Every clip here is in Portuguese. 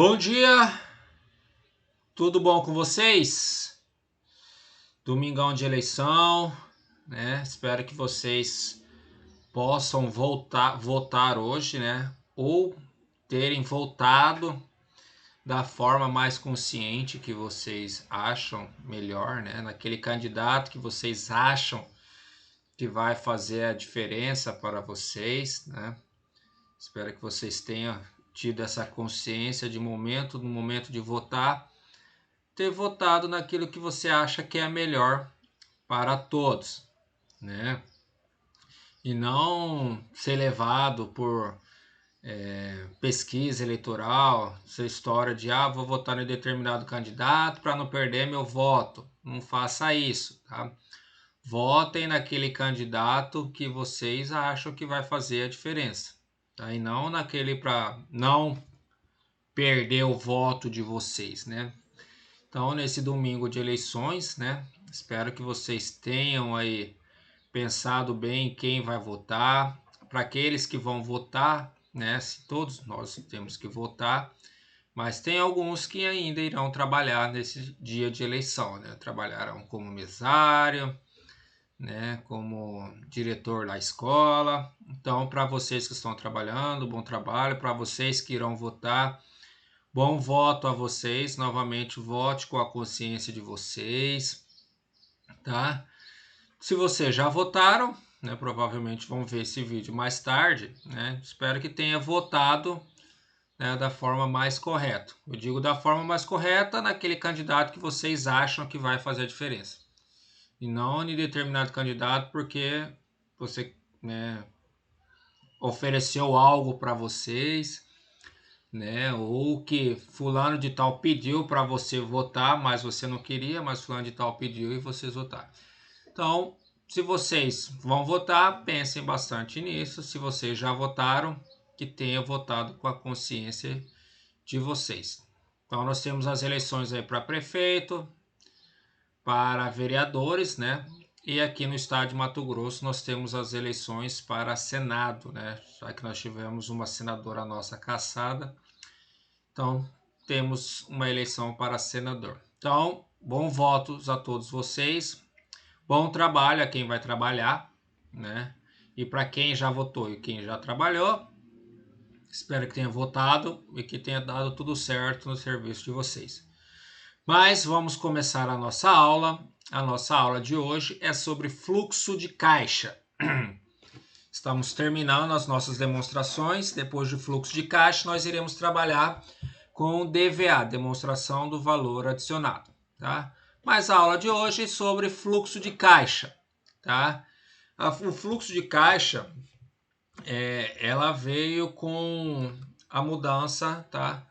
Bom dia, tudo bom com vocês? Domingão de eleição, né? Espero que vocês possam votar hoje, né? Ou terem votado da forma mais consciente que vocês acham melhor, né? Naquele candidato que vocês acham que vai fazer a diferença para vocês, né? Espero que vocês tenham tido essa consciência no momento de votar, ter votado naquilo que você acha que é melhor para todos, né? E não ser levado por pesquisa eleitoral, essa história de vou votar em determinado candidato para não perder meu voto. Não faça isso, tá? Votem naquele candidato que vocês acham que vai fazer a diferença, tá? E não naquele para não perder o voto de vocês, né? Então, nesse domingo de eleições, né? Espero que vocês tenham aí pensado bem quem vai votar. Para aqueles que vão votar, né? Se todos nós temos que votar, mas tem alguns que ainda irão trabalhar nesse dia de eleição, né? Trabalharão como mesário, né? Como diretor da escola. Então, para vocês que estão trabalhando, bom trabalho. Para vocês que irão votar, bom voto a vocês. Novamente, vote com a consciência de vocês, tá? Se vocês já votaram, né, provavelmente vão ver esse vídeo mais tarde, né? Espero que tenha votado, né, da forma mais correta. Eu digo da forma mais correta naquele candidato que vocês acham que vai fazer a diferença. E não em determinado candidato porque você, né, ofereceu algo para vocês, né? Ou que fulano de tal pediu para você votar, mas você não queria, mas fulano de tal pediu e vocês votaram. Então, se vocês vão votar, pensem bastante nisso. Se vocês já votaram, que tenham votado com a consciência de vocês. Então, nós temos as eleições aí para prefeito, para vereadores, né? E aqui no estado de Mato Grosso nós temos as eleições para Senado, né? Já que nós tivemos uma senadora nossa cassada, então temos uma eleição para senador. Então, bons votos a todos vocês. Bom trabalho a quem vai trabalhar, né? E para quem já votou e quem já trabalhou, espero que tenha votado e que tenha dado tudo certo no serviço de vocês. Mas vamos começar a nossa aula. A nossa aula de hoje é sobre fluxo de caixa. Estamos terminando as nossas demonstrações. Depois de fluxo de caixa, nós iremos trabalhar com o DVA, demonstração do valor adicionado, tá? Mas a aula de hoje é sobre fluxo de caixa, tá? O fluxo de caixa, ela veio com a mudança, tá,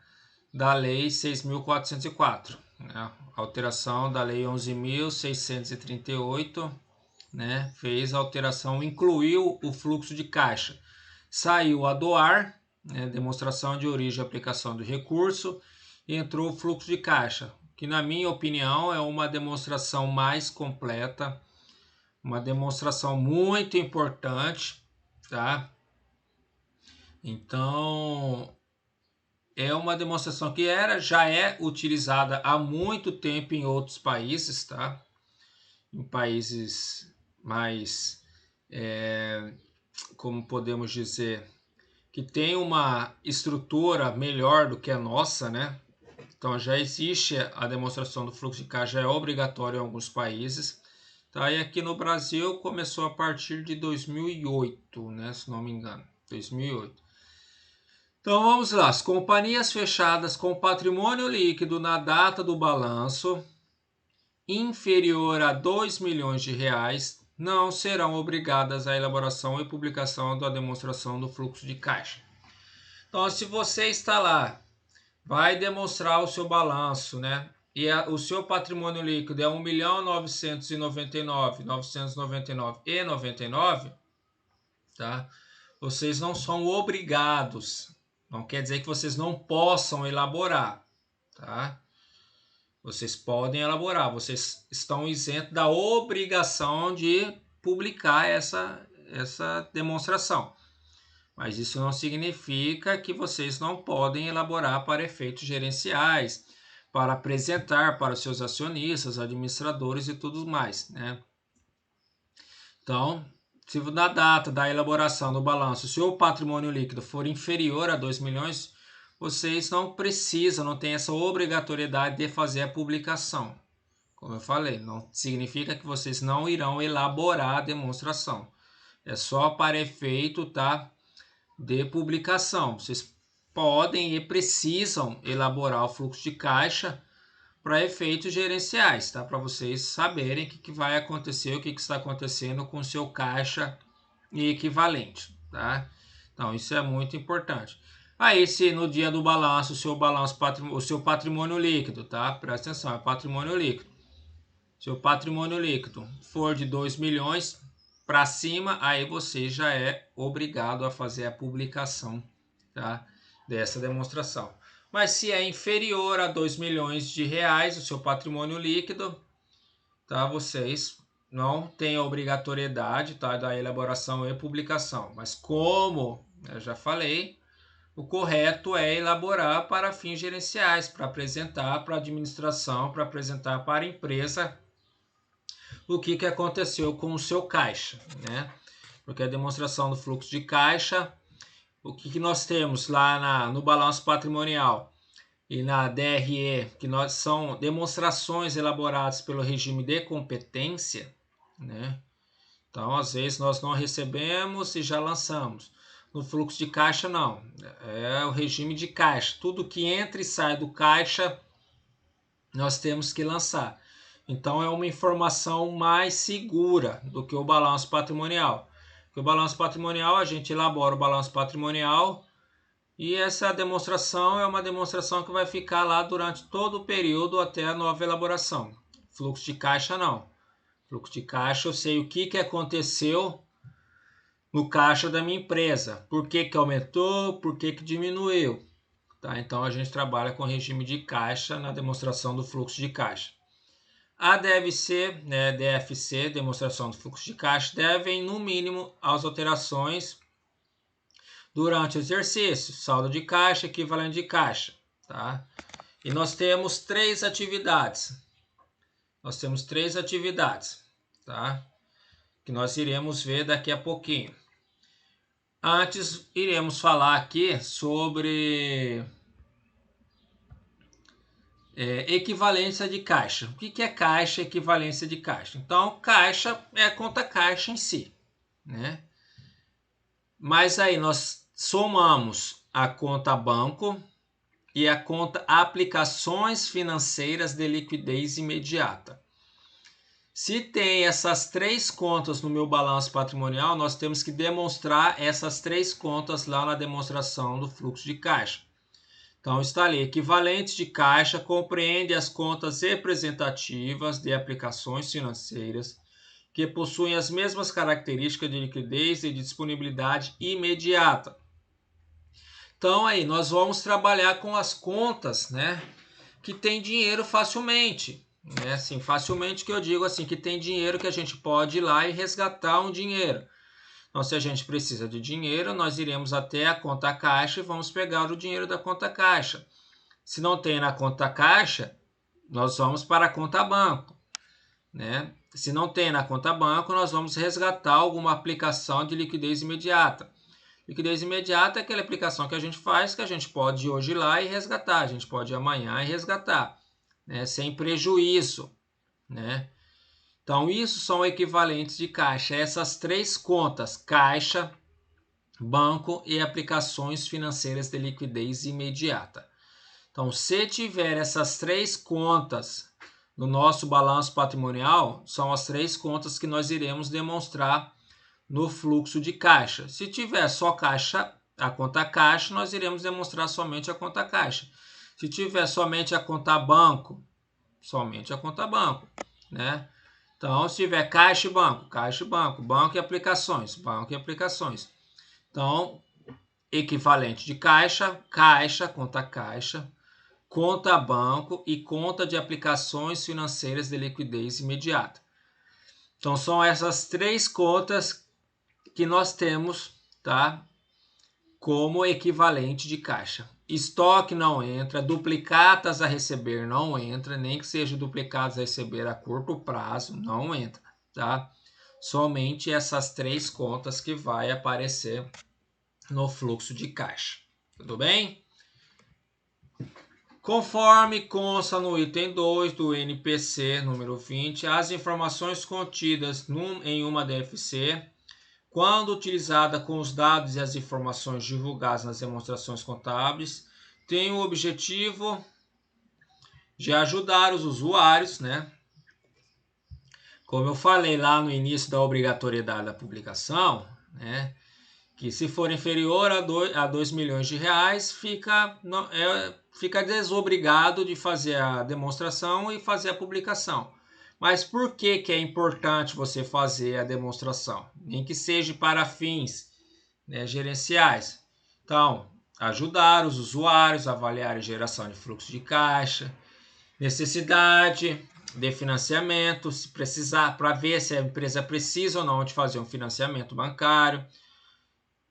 da Lei 6.404, né? A alteração da Lei 11.638, né? Fez a alteração, incluiu o fluxo de caixa. Saiu a doar, né? Demonstração de origem e aplicação do recurso, e entrou o fluxo de caixa, que na minha opinião é uma demonstração mais completa, uma demonstração muito importante, tá? Então, é uma demonstração que já é utilizada há muito tempo em outros países, tá? Em países mais, como podemos dizer, que tem uma estrutura melhor do que a nossa, né? Então já existe a demonstração do fluxo de caixa, já é obrigatório em alguns países, tá? E aqui no Brasil começou a partir de 2008, né? Se não me engano, 2008. Então vamos lá, as companhias fechadas com patrimônio líquido na data do balanço inferior a 2 milhões de reais não serão obrigadas à elaboração e publicação da demonstração do fluxo de caixa. Então, se você está lá, vai demonstrar o seu balanço, né? E o seu patrimônio líquido é 1.999.999,99, tá? Vocês não são obrigados. Não quer dizer que vocês não possam elaborar, tá? Vocês podem elaborar, vocês estão isentos da obrigação de publicar essa demonstração. Mas isso não significa que vocês não podem elaborar para efeitos gerenciais, para apresentar para os seus acionistas, administradores e tudo mais, né? Então, se na data da elaboração do balanço, se o patrimônio líquido for inferior a 2 milhões, vocês não precisam, não tem essa obrigatoriedade de fazer a publicação. Como eu falei, não significa que vocês não irão elaborar a demonstração. É só para efeito, tá, de publicação. Vocês podem e precisam elaborar o fluxo de caixa para efeitos gerenciais, tá? Para vocês saberem o que vai acontecer, o que está acontecendo com o seu caixa e equivalente, tá? Então, isso é muito importante. Aí, se no dia do balanço, o seu patrimônio líquido, tá? Presta atenção, é patrimônio líquido. Se o patrimônio líquido for de 2 milhões para cima, aí você já é obrigado a fazer a publicação, tá, dessa demonstração. Mas se é inferior a 2 milhões de reais o seu patrimônio líquido, tá, vocês não têm a obrigatoriedade, tá, da elaboração e publicação. Mas como eu já falei, o correto é elaborar para fins gerenciais, para apresentar para a administração, para apresentar para a empresa o que aconteceu com o seu caixa, né? Porque a demonstração do fluxo de caixa, o que nós temos lá no balanço patrimonial e na DRE, que são demonstrações elaboradas pelo regime de competência, né? Então, às vezes, nós não recebemos e já lançamos. No fluxo de caixa, não. É o regime de caixa. Tudo que entra e sai do caixa, nós temos que lançar. Então, é uma informação mais segura do que o balanço patrimonial. Porque o balanço patrimonial, a gente elabora o balanço patrimonial e essa demonstração é uma demonstração que vai ficar lá durante todo o período até a nova elaboração. Fluxo de caixa, não. Fluxo de caixa, eu sei o que aconteceu no caixa da minha empresa. Por que aumentou, por que diminuiu. Tá? Então, a gente trabalha com regime de caixa na demonstração do fluxo de caixa. A DFC, né, DFC, demonstração do fluxo de caixa, devem, no mínimo, as alterações durante o exercício, saldo de caixa, equivalente de caixa. Tá? E nós temos três atividades. Tá? Que nós iremos ver daqui a pouquinho. Antes, iremos falar aqui sobre equivalência de caixa. O que é caixa e equivalência de caixa? Então, caixa é a conta caixa em si, né? Mas aí nós somamos a conta banco e a conta aplicações financeiras de liquidez imediata. Se tem essas três contas no meu balanço patrimonial, nós temos que demonstrar essas três contas lá na demonstração do fluxo de caixa. Então, está ali, equivalentes de caixa compreende as contas representativas de aplicações financeiras que possuem as mesmas características de liquidez e de disponibilidade imediata. Então, aí, nós vamos trabalhar com as contas, né, que tem dinheiro facilmente. Né, assim, facilmente que eu digo assim, que tem dinheiro que a gente pode ir lá e resgatar um dinheiro. Então, se a gente precisa de dinheiro, nós iremos até a conta caixa e vamos pegar o dinheiro da conta caixa. Se não tem na conta caixa, nós vamos para a conta banco. Né? Se não tem na conta banco, nós vamos resgatar alguma aplicação de liquidez imediata. Liquidez imediata é aquela aplicação que a gente faz, que a gente pode hoje ir lá e resgatar, a gente pode ir amanhã e resgatar, né? Sem prejuízo. Né? Então, isso são equivalentes de caixa. Essas três contas, caixa, banco e aplicações financeiras de liquidez imediata. Então, se tiver essas três contas no nosso balanço patrimonial, são as três contas que nós iremos demonstrar no fluxo de caixa. Se tiver só caixa, a conta caixa, nós iremos demonstrar somente a conta caixa. Se tiver somente a conta banco, somente a conta banco, né? Então, se tiver caixa e banco, banco e aplicações, Então, equivalente de caixa, conta banco e conta de aplicações financeiras de liquidez imediata. Então, são essas três contas que nós temos, tá, como equivalente de caixa. Estoque não entra, duplicatas a receber não entra, nem que seja duplicados a receber a curto prazo, não entra, tá? Somente essas 3 contas que vai aparecer no fluxo de caixa, tudo bem? Conforme consta no item 2 do NPC número 20, as informações contidas em uma DFC, quando utilizada com os dados e as informações divulgadas nas demonstrações contábeis, tem o objetivo de ajudar os usuários, né? Como eu falei lá no início da obrigatoriedade da publicação, né? Que se for inferior a 2 milhões de reais, fica desobrigado de fazer a demonstração e fazer a publicação. Mas por que é importante você fazer a demonstração? Nem que seja para fins, né, gerenciais. Então, ajudar os usuários a avaliar a geração de fluxo de caixa, necessidade de financiamento, se precisar, para ver se a empresa precisa ou não de fazer um financiamento bancário,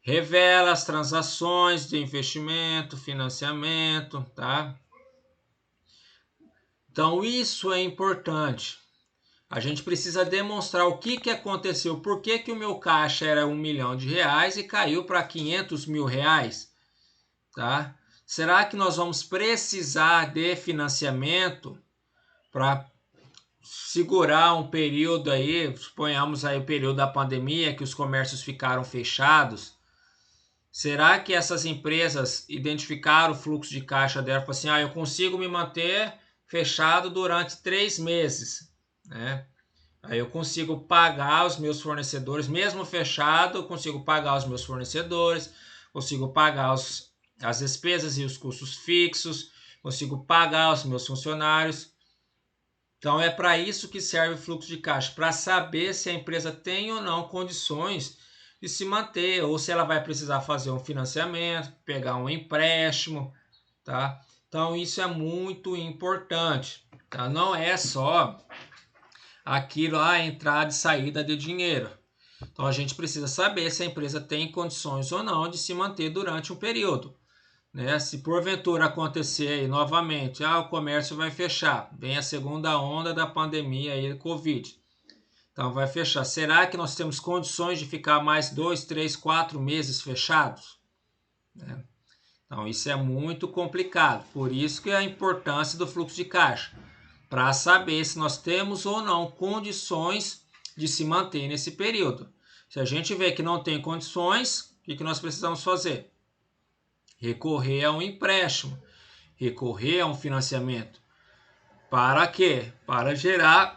revela as transações de investimento, financiamento, tá? Então, isso é importante. A gente precisa demonstrar o que aconteceu, por que o meu caixa era 1 milhão de reais e caiu para 500 mil reais, tá? Será que nós vamos precisar de financiamento para segurar um período aí, suponhamos aí o período da pandemia, que os comércios ficaram fechados? Será que essas empresas identificaram o fluxo de caixa dela e falaram assim, eu consigo me manter fechado durante 3 meses, né? Aí eu consigo pagar os meus fornecedores, mesmo fechado, eu consigo pagar os meus fornecedores, consigo pagar as despesas e os custos fixos, consigo pagar os meus funcionários. Então é para isso que serve o fluxo de caixa, para saber se a empresa tem ou não condições de se manter, ou se ela vai precisar fazer um financiamento, pegar um empréstimo, tá? Então isso é muito importante, tá? Não é só aquilo, a entrada e saída de dinheiro. Então a gente precisa saber se a empresa tem condições ou não de se manter durante um período, né? Se porventura acontecer aí novamente, o comércio vai fechar, vem a segunda onda da pandemia aí do Covid, então vai fechar. Será que nós temos condições de ficar mais 2, 3, 4 meses fechados? Né? Então isso é muito complicado. Por isso que é a importância do fluxo de caixa, para saber se nós temos ou não condições de se manter nesse período. Se a gente vê que não tem condições, o que nós precisamos fazer? Recorrer a um empréstimo, recorrer a um financiamento. Para quê? Para gerar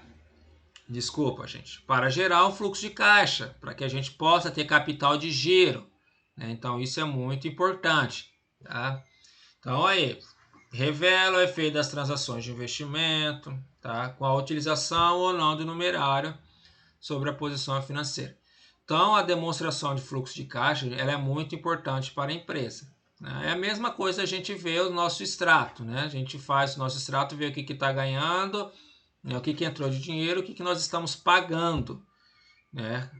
um fluxo de caixa, para que a gente possa ter capital de giro, né? Então isso é muito importante, tá? Então aí, revela o efeito das transações de investimento, tá? Com a utilização ou não do numerário sobre a posição financeira. Então a demonstração de fluxo de caixa ela é muito importante para a empresa. Né? É a mesma coisa a gente vê o nosso extrato, né? A gente faz o nosso extrato, vê o que está ganhando, né? O que entrou de dinheiro, o que nós estamos pagando, né?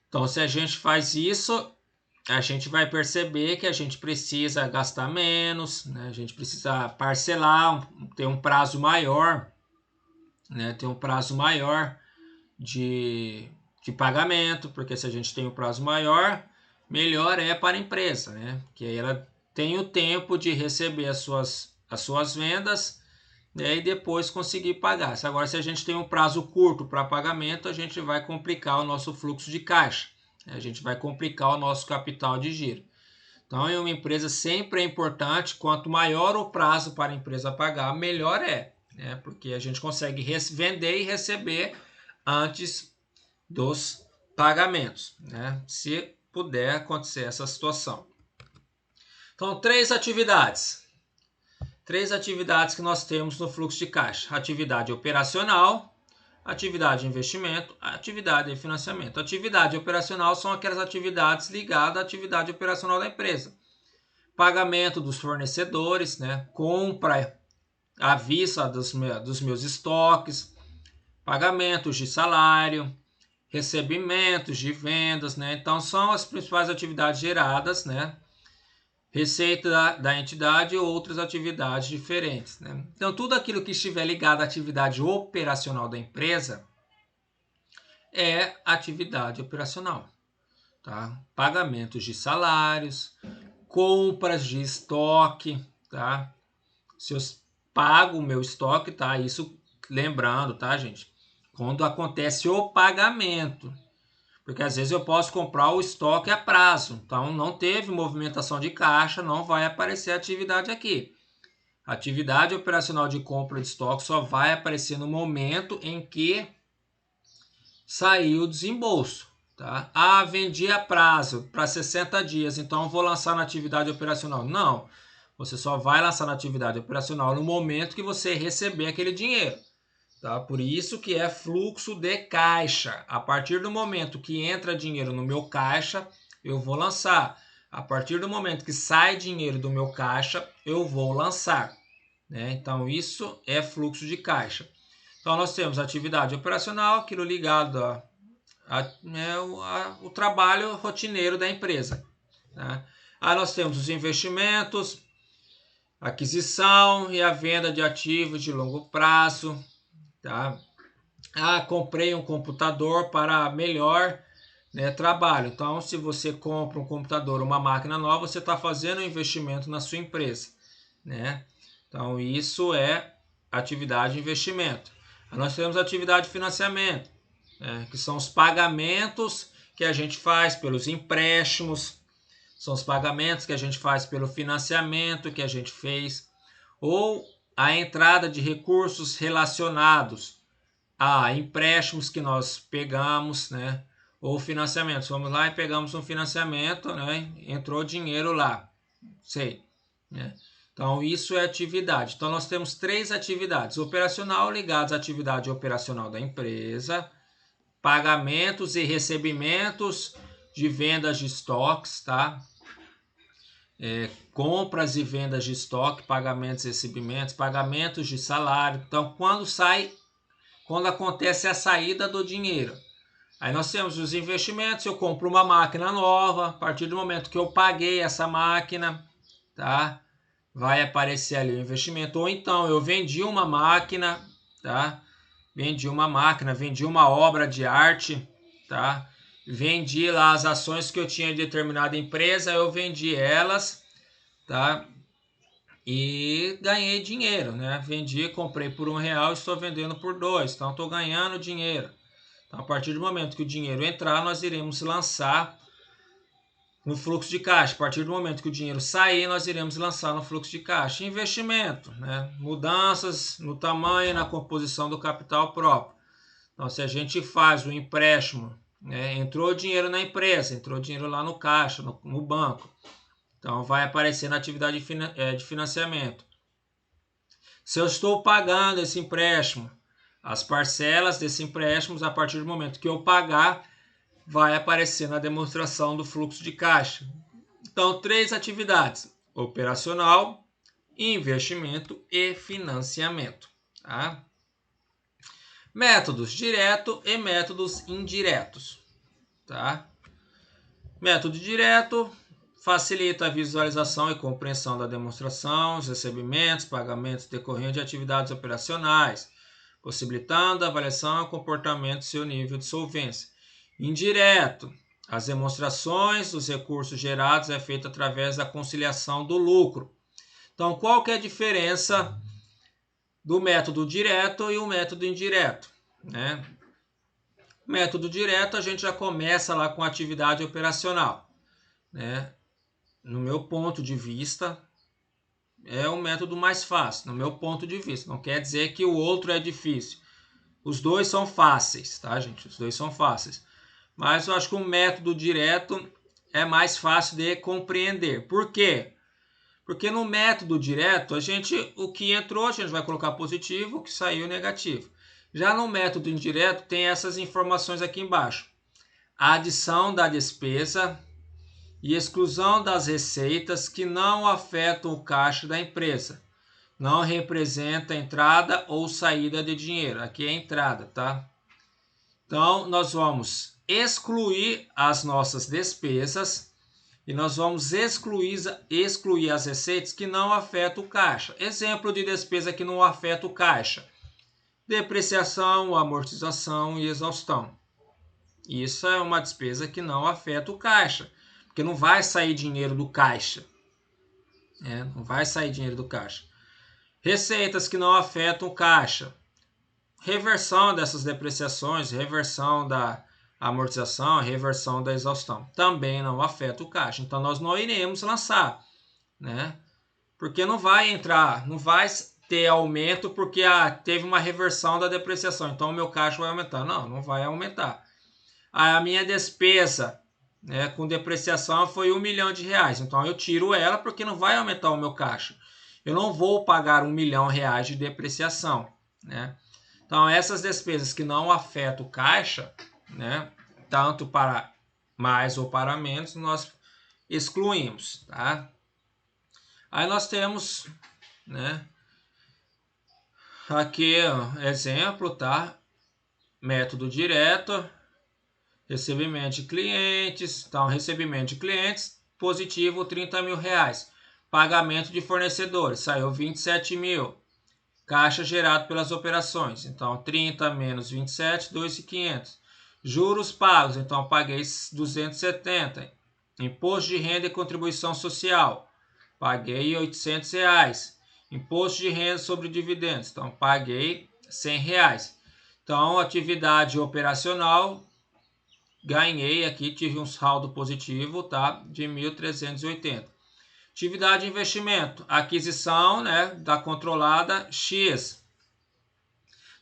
Então, se a gente faz isso, a gente vai perceber que a gente precisa gastar menos, né? A gente precisa parcelar, ter um prazo maior, né? Ter um prazo maior de pagamento, porque se a gente tem um prazo maior, melhor é para a empresa, né? Que aí ela tem o tempo de receber as suas vendas, né, e depois conseguir pagar. Agora, se a gente tem um prazo curto para pagamento, a gente vai complicar o nosso fluxo de caixa, a gente vai complicar o nosso capital de giro. Então, em uma empresa sempre é importante, quanto maior o prazo para a empresa pagar, melhor é, né? Porque a gente consegue vender e receber antes dos pagamentos, né? Se puder acontecer essa situação. Então, 3 atividades que nós temos no fluxo de caixa: atividade operacional, atividade de investimento, atividade de financiamento. Atividade operacional são aquelas atividades ligadas à atividade operacional da empresa. Pagamento dos fornecedores, né? Compra à vista dos meus estoques, pagamentos de salário, recebimentos de vendas, né? Então são as principais atividades geradas, né, receita da entidade ou outras atividades diferentes, né? Então, tudo aquilo que estiver ligado à atividade operacional da empresa é atividade operacional, tá? Pagamentos de salários, compras de estoque, tá? Se eu pago o meu estoque, tá? Isso lembrando, tá, gente? Quando acontece o pagamento, porque às vezes eu posso comprar o estoque a prazo, então não teve movimentação de caixa, não vai aparecer atividade aqui. A atividade operacional de compra de estoque só vai aparecer no momento em que sair o desembolso. Tá? Ah, vendi a prazo para 60 dias, então vou lançar na atividade operacional. Não, você só vai lançar na atividade operacional no momento que você receber aquele dinheiro. Tá? Por isso que é fluxo de caixa. A partir do momento que entra dinheiro no meu caixa, eu vou lançar. A partir do momento que sai dinheiro do meu caixa, eu vou lançar. Né? Então, isso é fluxo de caixa. Então, nós temos atividade operacional, aquilo ligado o trabalho rotineiro da empresa. Né? Aí nós temos os investimentos, aquisição e a venda de ativos de longo prazo. Tá? Ah, comprei um computador para melhor, né, trabalho. Então, se você compra um computador, uma máquina nova, você está fazendo um investimento na sua empresa. Né? Então, isso é atividade de investimento. Aí nós temos atividade de financiamento, né, que são os pagamentos que a gente faz pelos empréstimos, são os pagamentos que a gente faz pelo financiamento que a gente fez, ou a entrada de recursos relacionados a empréstimos que nós pegamos, né, ou financiamentos. Vamos lá e pegamos um financiamento, né, entrou dinheiro lá, sei, né? Então, isso é atividade. Então, nós temos 3 atividades. Operacional ligadas à atividade operacional da empresa, pagamentos e recebimentos de vendas de estoques, tá? Compras e vendas de estoque, pagamentos e recebimentos, pagamentos de salário. Então, quando acontece a saída do dinheiro. Aí nós temos os investimentos, eu compro uma máquina nova, a partir do momento que eu paguei essa máquina, tá? Vai aparecer ali o investimento. Ou então eu vendi uma máquina, tá? Vendi uma obra de arte, tá? Vendi lá as ações que eu tinha em determinada empresa, eu vendi elas, tá? E ganhei dinheiro, né? Vendi, comprei por R$1, estou vendendo por 2, então estou ganhando dinheiro. Então, a partir do momento que o dinheiro entrar, nós iremos lançar no fluxo de caixa. A partir do momento que o dinheiro sair, nós iremos lançar no fluxo de caixa. Investimento, né? Mudanças no tamanho e na composição do capital próprio. Então, se a gente faz o empréstimo, né? Entrou dinheiro na empresa, entrou dinheiro lá no caixa, no banco. Então, vai aparecer na atividade de financiamento. Se eu estou pagando esse empréstimo, as parcelas desse empréstimo, a partir do momento que eu pagar, vai aparecer na demonstração do fluxo de caixa. Então, 3 atividades: operacional, investimento e financiamento. Tá? Métodos direto e métodos indiretos. Tá? Método direto facilita a visualização e compreensão da demonstração, os recebimentos, pagamentos decorrentes de atividades operacionais, possibilitando a avaliação e comportamento do seu nível de solvência. Indireto, as demonstrações dos recursos gerados é feita através da conciliação do lucro. Então, qual que é a diferença do método direto e o método indireto? Né? Método direto, a gente já começa lá com a atividade operacional. Né? No meu ponto de vista, é o método mais fácil, no meu ponto de vista. Não quer dizer que o outro é difícil. Os dois são fáceis, tá, gente? Os dois são fáceis. Mas eu acho que o método direto é mais fácil de compreender. Por quê? Porque no método direto, o que entrou, a gente vai colocar positivo, o que saiu negativo. Já no método indireto, tem essas informações aqui embaixo. A adição da despesa e exclusão das receitas que não afetam o caixa da empresa. Não representa entrada ou saída de dinheiro. Aqui é entrada, tá? Então, nós vamos excluir as nossas despesas e nós vamos excluir as receitas que não afetam o caixa. Exemplo de despesa que não afeta o caixa: depreciação, amortização e exaustão. Isso é uma despesa que não afeta o caixa, porque não vai sair dinheiro do caixa. Não vai sair dinheiro do caixa. Receitas que não afetam o caixa: reversão dessas depreciações, reversão da amortização, reversão da exaustão. Também não afeta o caixa. Então, nós não iremos lançar, né? Porque não vai entrar, não vai ter aumento porque teve uma reversão da depreciação. Então, o meu caixa vai aumentar. Não, não vai aumentar. A minha despesa, né, com depreciação foi R$1 milhão. Então, eu tiro ela porque não vai aumentar o meu caixa. Eu não vou pagar R$1 milhão de depreciação, né? Então, essas despesas que não afetam o caixa, né, tanto para mais ou para menos, nós excluímos, tá? Aí nós temos, né, aqui exemplo, tá? Método direto, recebimento de clientes. Então, recebimento de clientes, positivo R$30 mil. Pagamento de fornecedores, saiu 27 mil. Caixa gerado pelas operações, então 30 menos 27, 2.500. Juros pagos, então paguei 270. Imposto de renda e contribuição social, paguei R$800. Imposto de renda sobre dividendos, então paguei R$100. Então, atividade operacional, ganhei aqui, tive um saldo positivo, tá, de 1.380. Atividade de investimento, aquisição, né, da controlada X.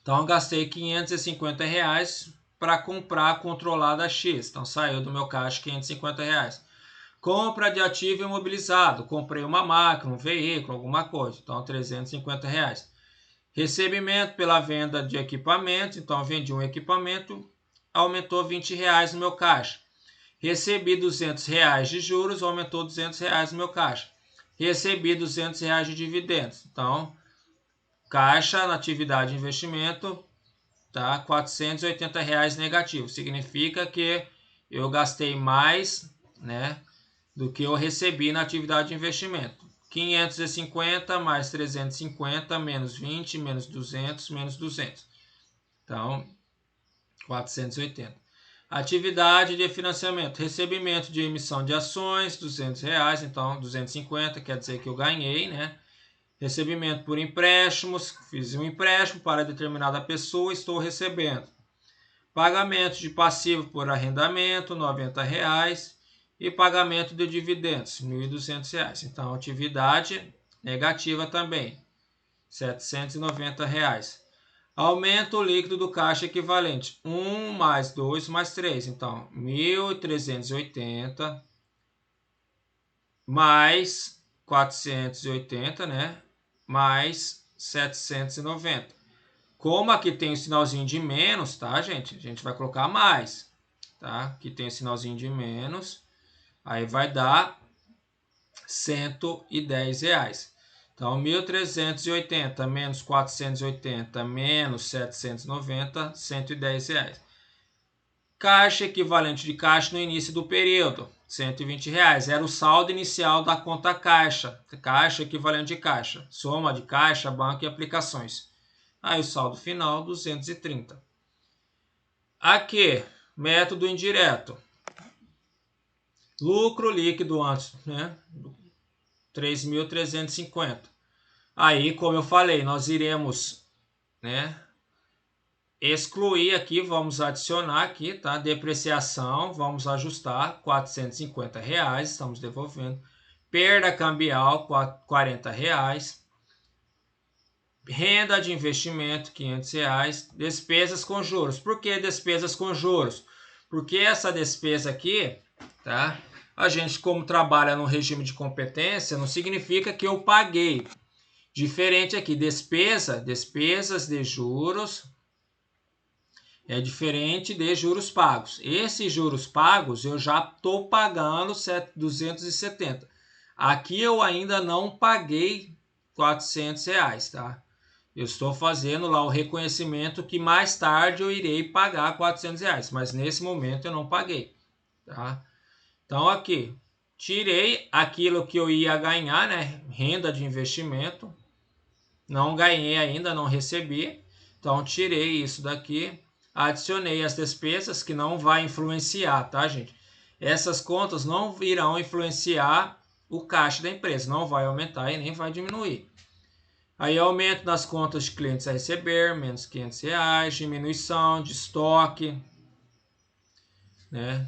Então, eu gastei R$550 para comprar a controlada X. Então, saiu do meu caixa R$550. Compra de ativo imobilizado, comprei uma máquina, um veículo, alguma coisa. Então, R$350. Recebimento pela venda de equipamento. Então, vendi um equipamento, aumentou R$20 no meu caixa. Recebi R$200 de juros, aumentou R$200 no meu caixa. Recebi R$200 de dividendos. Então, caixa na atividade de investimento, tá? R$480 negativo. Significa que eu gastei mais, né, do que eu recebi na atividade de investimento. 550 mais 350 menos 20 menos 200 menos 200. Então, 480. Atividade de financiamento, recebimento de emissão de ações, R$200, então 250, quer dizer que eu ganhei, né? Recebimento por empréstimos, fiz um empréstimo para determinada pessoa, estou recebendo. Pagamento de passivo por arrendamento, R$90. E pagamento de dividendos, R$1.200. Então, atividade negativa também, R$790. Aumento líquido do caixa equivalente, 1 mais 2 mais 3. Então, 1.380 mais 480, né? Mais 790. Como aqui tem o sinalzinho de menos, tá, gente? A gente vai colocar mais, tá? Aqui tem o sinalzinho de menos. Aí vai dar R$110. Então, 1.380 menos 480 menos 790, R$110. Caixa equivalente de caixa no início do período, R$120. Era o saldo inicial da conta caixa. Caixa equivalente de caixa. Soma de caixa, banco e aplicações. Aí o saldo final, 230. Aqui, método indireto. Lucro líquido antes, né? 3.350. Aí, como eu falei, nós iremos, né, excluir aqui, vamos adicionar aqui, tá? Depreciação, vamos ajustar, R$450, estamos devolvendo. Perda cambial, R$40. Renda de investimento, R$500. Despesas com juros. Por que despesas com juros? Porque essa despesa aqui, tá? A gente, como trabalha no regime de competência, não significa que eu paguei. Diferente aqui, despesas de juros é diferente de juros pagos. Esses juros pagos eu já estou pagando 270. Aqui eu ainda não paguei R$400, tá? Eu estou fazendo lá o reconhecimento que mais tarde eu irei pagar R$400, mas nesse momento eu não paguei, tá? Então aqui, tirei aquilo que eu ia ganhar, né? Renda de investimento. Não ganhei ainda, não recebi. Então, tirei isso daqui. Adicionei as despesas, que não vai influenciar, tá, gente? Essas contas não irão influenciar o caixa da empresa. Não vai aumentar e nem vai diminuir. Aí, aumento das contas de clientes a receber, menos R$500. Diminuição de estoque, né?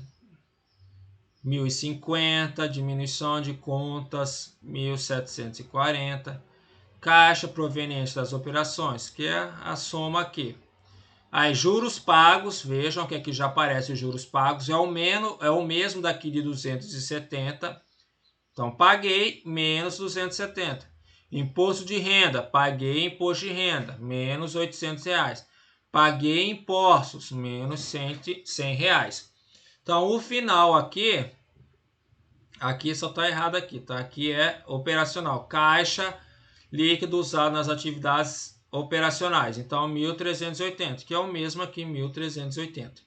1.050, diminuição de contas 1.740, caixa proveniente das operações, que é a soma aqui. Aí juros pagos, vejam que aqui já aparece os juros pagos, é o mesmo daqui de 270. Então paguei menos 270. Imposto de renda, paguei imposto de renda, menos R$800. Paguei impostos, menos R$100. Então, o final aqui só está errado aqui, tá? Aqui é operacional, caixa líquido usado nas atividades operacionais. Então, 1.380, que é o mesmo aqui, 1.380,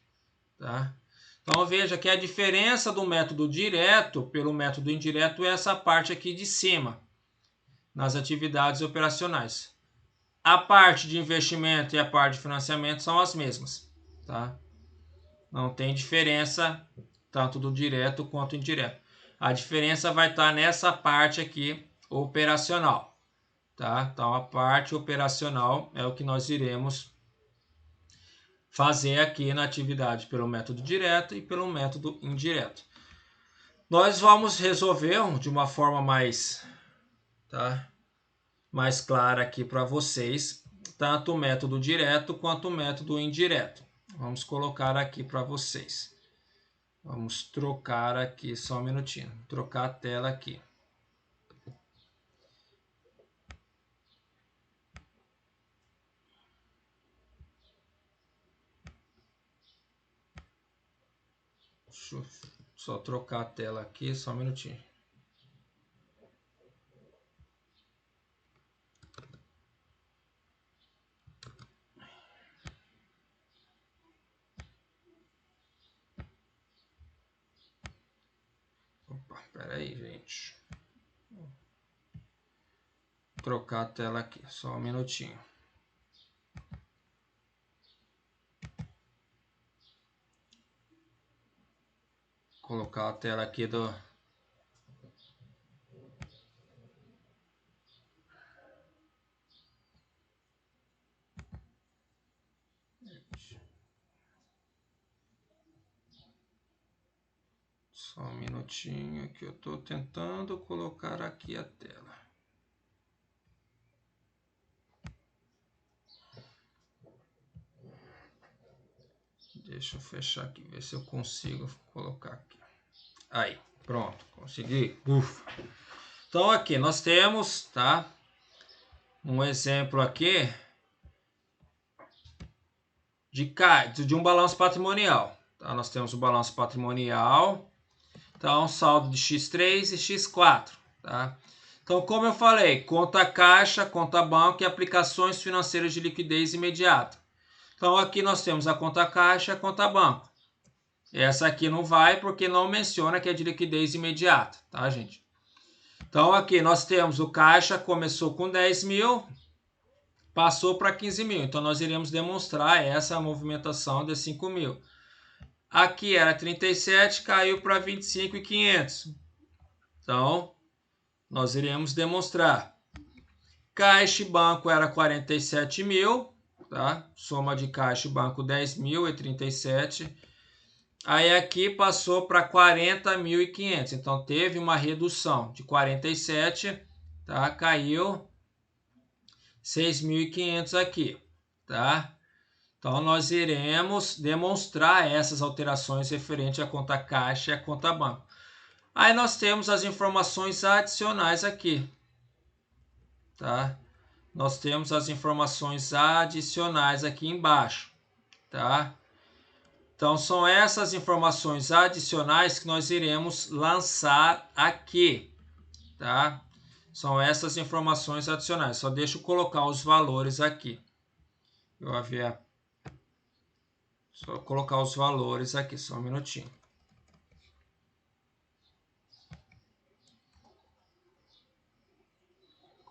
tá? Então, veja que a diferença do método direto pelo método indireto é essa parte aqui de cima, nas atividades operacionais. A parte de investimento e a parte de financiamento são as mesmas, tá? Não tem diferença tanto do direto quanto do indireto. A diferença vai estar nessa parte aqui operacional, tá? Então a parte operacional é o que nós iremos fazer aqui na atividade pelo método direto e pelo método indireto. Nós vamos resolver de uma forma mais clara aqui para vocês, tanto o método direto quanto o método indireto. Vamos colocar aqui para vocês. Vamos trocar aqui, só um minutinho. Trocar a tela aqui. Deixa eu só trocar a tela aqui, só um minutinho. Opa, pera aí, gente. Trocar a tela aqui, só um minutinho. Colocar a tela aqui do... Só um minutinho que eu estou tentando colocar aqui a tela. Deixa eu fechar aqui, ver se eu consigo colocar aqui. Aí, pronto, consegui. Ufa. Então aqui nós temos, tá? Um exemplo aqui de um balanço patrimonial. Tá? Nós temos o balanço patrimonial, então saldo de X3 e X4. Tá? Então, como eu falei, conta caixa, conta banco e aplicações financeiras de liquidez imediata. Então, aqui nós temos a conta caixa e a conta banco. Essa aqui não vai porque não menciona que é de liquidez imediata, tá, gente? Então, aqui nós temos o caixa, começou com 10 mil, passou para 15 mil. Então, nós iremos demonstrar essa movimentação de 5 mil. Aqui era 37, caiu para 25.500. Então, nós iremos demonstrar. Caixa e banco era 47 mil, tá? Soma de caixa e banco 10 mil é 37. Aí aqui passou para 40.500. Então, teve uma redução de 47, tá? Caiu 6.500 aqui, tá? Então, nós iremos demonstrar essas alterações referente à conta caixa e à conta banco. Aí nós temos as informações adicionais aqui, tá? Nós temos as informações adicionais aqui embaixo, tá? Então, são essas informações adicionais que nós iremos lançar aqui, tá? São essas informações adicionais. Só deixa eu colocar os valores aqui. Eu havia... Só colocar os valores aqui, só um minutinho.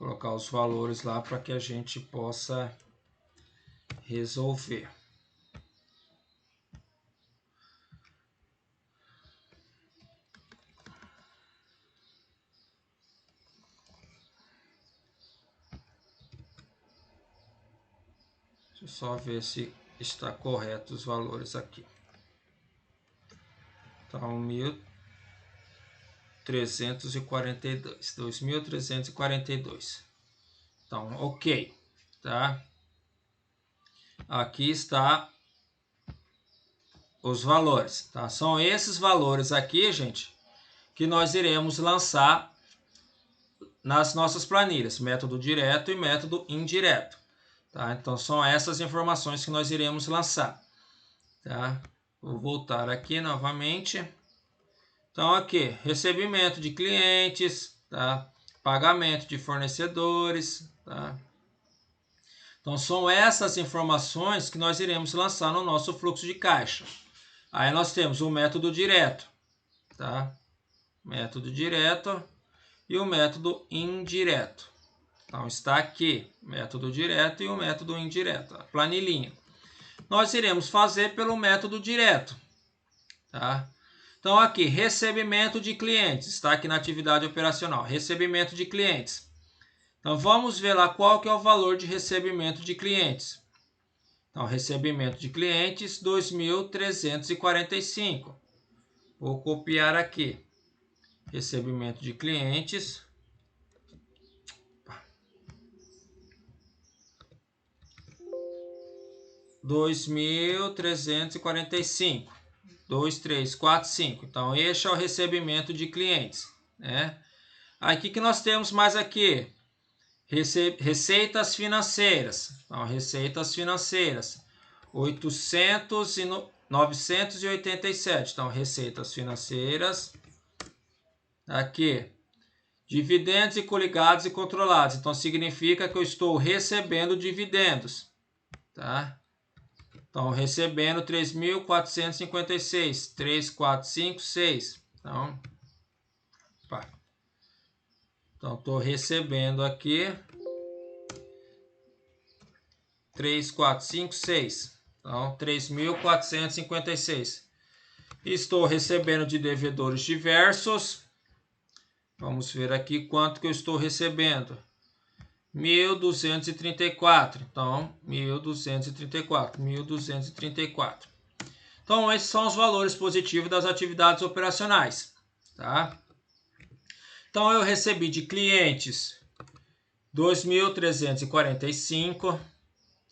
colocar os valores lá para que a gente possa resolver. Deixa eu só ver se está correto os valores aqui. Então, 1.342, 2.342. Então, ok, tá? Aqui está os valores, tá? São esses valores aqui, gente, que nós iremos lançar nas nossas planilhas, método direto e método indireto, tá? Então, são essas informações que nós iremos lançar, tá? Vou voltar aqui novamente. Então, aqui, recebimento de clientes, tá? Pagamento de fornecedores, tá? Então, são essas informações que nós iremos lançar no nosso fluxo de caixa. Aí nós temos o método direto, tá? Método direto e o método indireto. Então, está aqui, método direto e o método indireto, a planilhinha. Nós iremos fazer pelo método direto, tá? Então, aqui, recebimento de clientes, está aqui na atividade operacional, recebimento de clientes. Então, vamos ver lá qual que é o valor de recebimento de clientes. Então, recebimento de clientes, 2.345. Vou copiar aqui. Recebimento de clientes. 2.345. 2, 3, 4, 5. Então, este é o recebimento de clientes, né? Aqui que nós temos mais aqui. Receitas financeiras. Então, receitas financeiras. 987. Então, receitas financeiras. Aqui. Dividendos e coligados e controlados. Então, significa que eu estou recebendo dividendos. Tá? Então, recebendo 3.456. 3, 4, 5, 6. Então, pá. Então, estou recebendo aqui 3, 4, 5, 6. Então, 3.456. Estou recebendo de devedores diversos. Vamos ver aqui quanto que eu estou recebendo. 1.234. Então, 1.234. 1.234. Então, esses são os valores positivos das atividades operacionais. Tá? Então, eu recebi de clientes 2.345,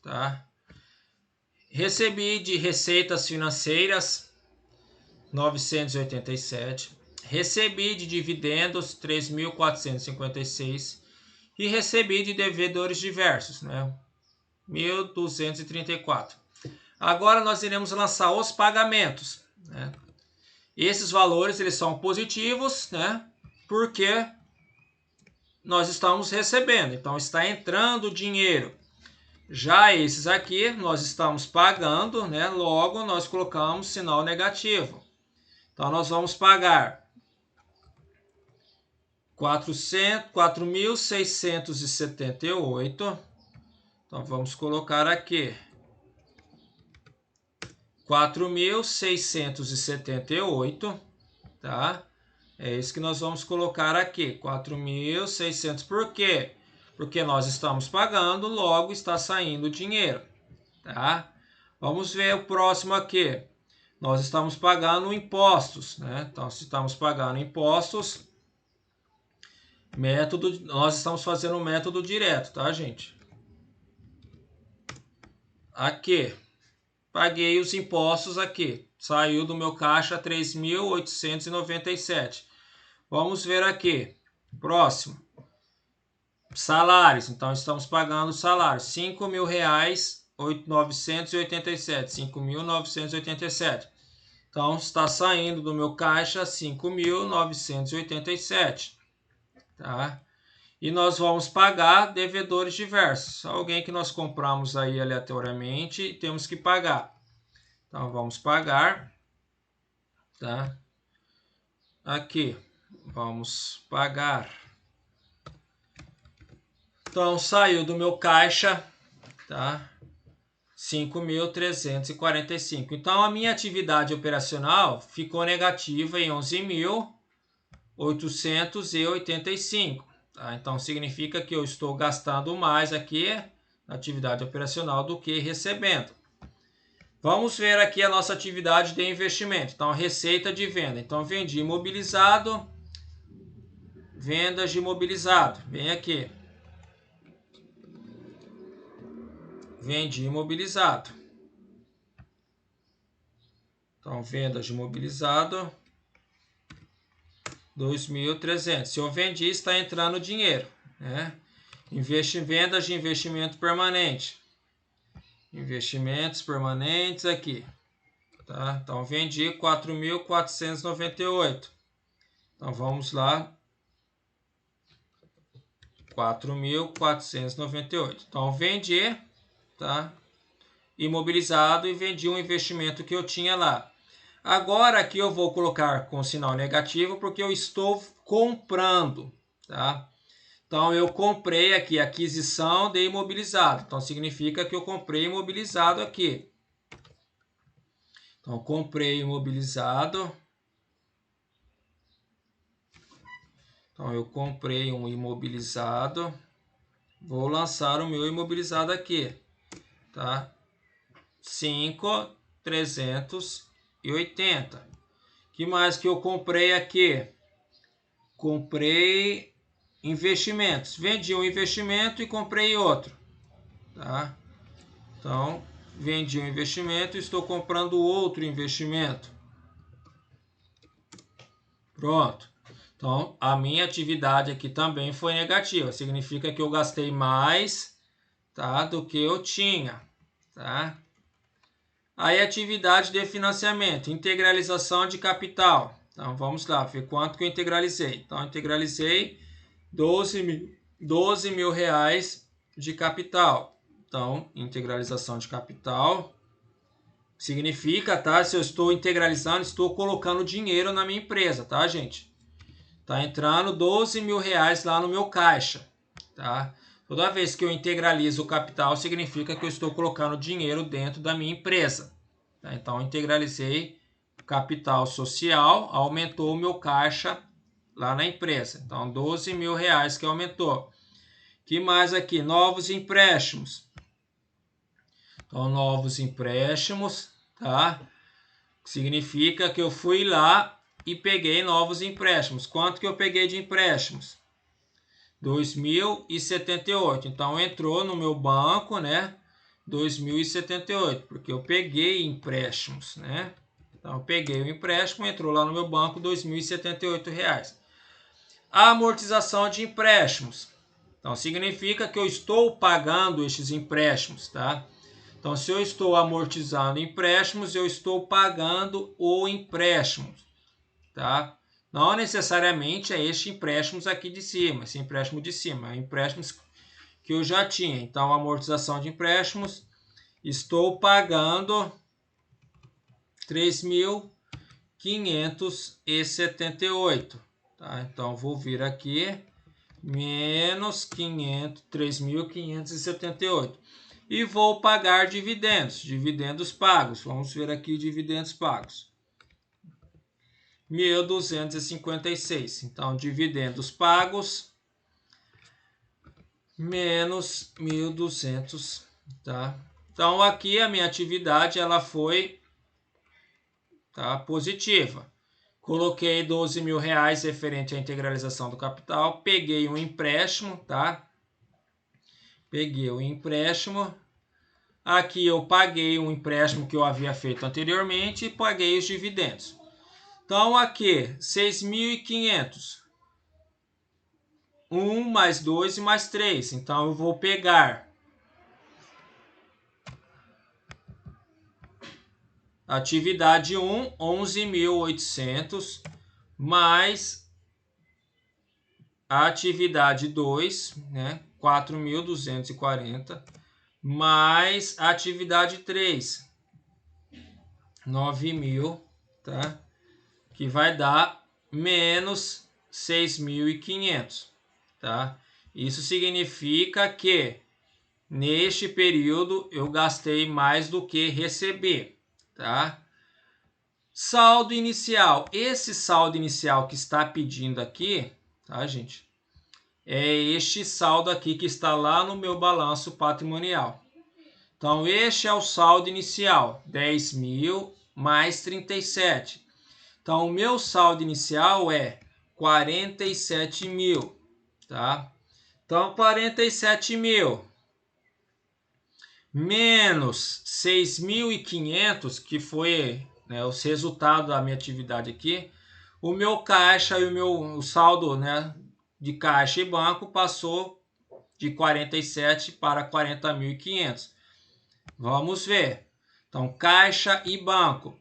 tá? Recebi de receitas financeiras 987. Recebi de dividendos 3.456 e recebi de devedores diversos, né? 1.234. Agora nós iremos lançar os pagamentos, né? Esses valores eles são positivos, né? Porque nós estamos recebendo, então está entrando dinheiro. Já esses aqui nós estamos pagando, né? Logo nós colocamos sinal negativo. Então nós vamos pagar 4.678. Então vamos colocar aqui 4.678, tá? É isso que nós vamos colocar aqui, 4.600. Por quê? Porque nós estamos pagando, logo está saindo dinheiro, tá? Vamos ver o próximo aqui. Nós estamos pagando impostos, né? Então, se estamos pagando impostos, nós estamos fazendo o método direto, tá, gente? Aqui, paguei os impostos aqui. Saiu do meu caixa 3.897. Vamos ver aqui. Próximo. Salários. Então, estamos pagando salários. R$5.987. 5.987. Então, está saindo do meu caixa 5.987. Tá? E nós vamos pagar devedores diversos. Alguém que nós compramos aí aleatoriamente e temos que pagar. Então, vamos pagar. Tá? Aqui. Vamos pagar Então, saiu do meu caixa, tá? 5.345. Então, a minha atividade operacional ficou negativa em 11.885. Tá? Então, significa que eu estou gastando mais aqui na atividade operacional do que recebendo. Vamos ver aqui a nossa atividade de investimento. Então, receita de venda. Então, vendi imobilizado, vendas de imobilizado. Vem aqui. Vendi imobilizado. Então, vendas de imobilizado, 2.300. Se eu vendi, está entrando dinheiro, né? Vendas de investimento permanente. Investimentos permanentes aqui. Tá? Então, vendi 4.498. Então, vamos lá. 4.498. Então, vendi, tá? Imobilizado e vendi um investimento que eu tinha lá. Agora aqui eu vou colocar com sinal negativo porque eu estou comprando, tá? Então eu comprei aqui aquisição de imobilizado. Então significa que eu comprei imobilizado aqui. Então comprei imobilizado. Então eu comprei um imobilizado. Vou lançar o meu imobilizado aqui, tá? 5.380. Que mais que eu comprei aqui? Comprei investimentos. Vendi um investimento e comprei outro, tá? Então, vendi um investimento e estou comprando outro investimento. Pronto. Então, a minha atividade aqui também foi negativa. Significa que eu gastei mais, tá, do que eu tinha, tá? Aí, atividade de financiamento, integralização de capital. Então, vamos lá, ver quanto que eu integralizei. Então, integralizei 12 mil reais de capital. Então, integralização de capital significa, tá? Se eu estou integralizando, estou colocando dinheiro na minha empresa, tá, gente? Tá entrando 12 mil reais lá no meu caixa, tá? Toda vez que eu integralizo o capital, significa que eu estou colocando dinheiro dentro da minha empresa. Tá? Então, integralizei capital social, aumentou o meu caixa lá na empresa. Então, 12 mil reais que aumentou. Que mais aqui? Novos empréstimos. Então, novos empréstimos, tá? Significa que eu fui lá e peguei novos empréstimos. Quanto que eu peguei de empréstimos? 2.078. Então, entrou no meu banco, né? 2.078, porque eu peguei empréstimos, né? Então, eu peguei o empréstimo, entrou lá no meu banco, R$ 2.078. A amortização de empréstimos. Então, significa que eu estou pagando estes empréstimos, tá? Então, se eu estou amortizando empréstimos, eu estou pagando o empréstimo, tá? Não necessariamente é este empréstimo aqui de cima, esse empréstimo de cima, é empréstimos que eu já tinha. Então, amortização de empréstimos, estou pagando 3.578, tá? Então, vou vir aqui, menos 3.578. E vou pagar dividendos, dividendos pagos. Vamos ver aqui dividendos pagos. 1.256. Então, dividendos pagos menos 1.200, tá? Então, aqui a minha atividade ela foi, tá, positiva. Coloquei 12 mil reais referente à integralização do capital. Peguei um empréstimo, tá? Peguei o empréstimo. Aqui eu paguei um empréstimo que eu havia feito anteriormente e paguei os dividendos. Então, aqui, 6.500. 1 mais 2 e mais 3. Então, eu vou pegar atividade 1, 11.800, mais a atividade 2, né, 4.240, mais a atividade 3, 9.000, tá? Que vai dar menos 6.500, tá? Isso significa que neste período eu gastei mais do que recebi, tá? Saldo inicial. Esse saldo inicial que está pedindo aqui, tá, gente? É este saldo aqui que está lá no meu balanço patrimonial. Então, este é o saldo inicial, 10.000 mais 37. Então, o meu saldo inicial é 47.000, tá? Então, 47.000 menos 6.500, que foi, né, os resultados da minha atividade aqui, o meu caixa e o saldo, né, de caixa e banco passou de 47 para 40.500. Vamos ver. Então, caixa e banco,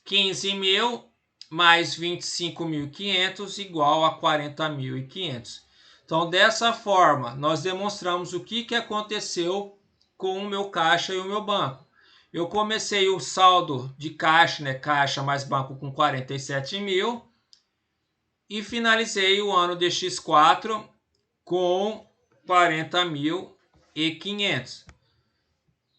15.000 mais 25.500 igual a 40.500. Então, dessa forma, nós demonstramos o que aconteceu com o meu caixa e o meu banco. Eu comecei o saldo de caixa, né, caixa mais banco com 47.000 e finalizei o ano de X4 com 40.500.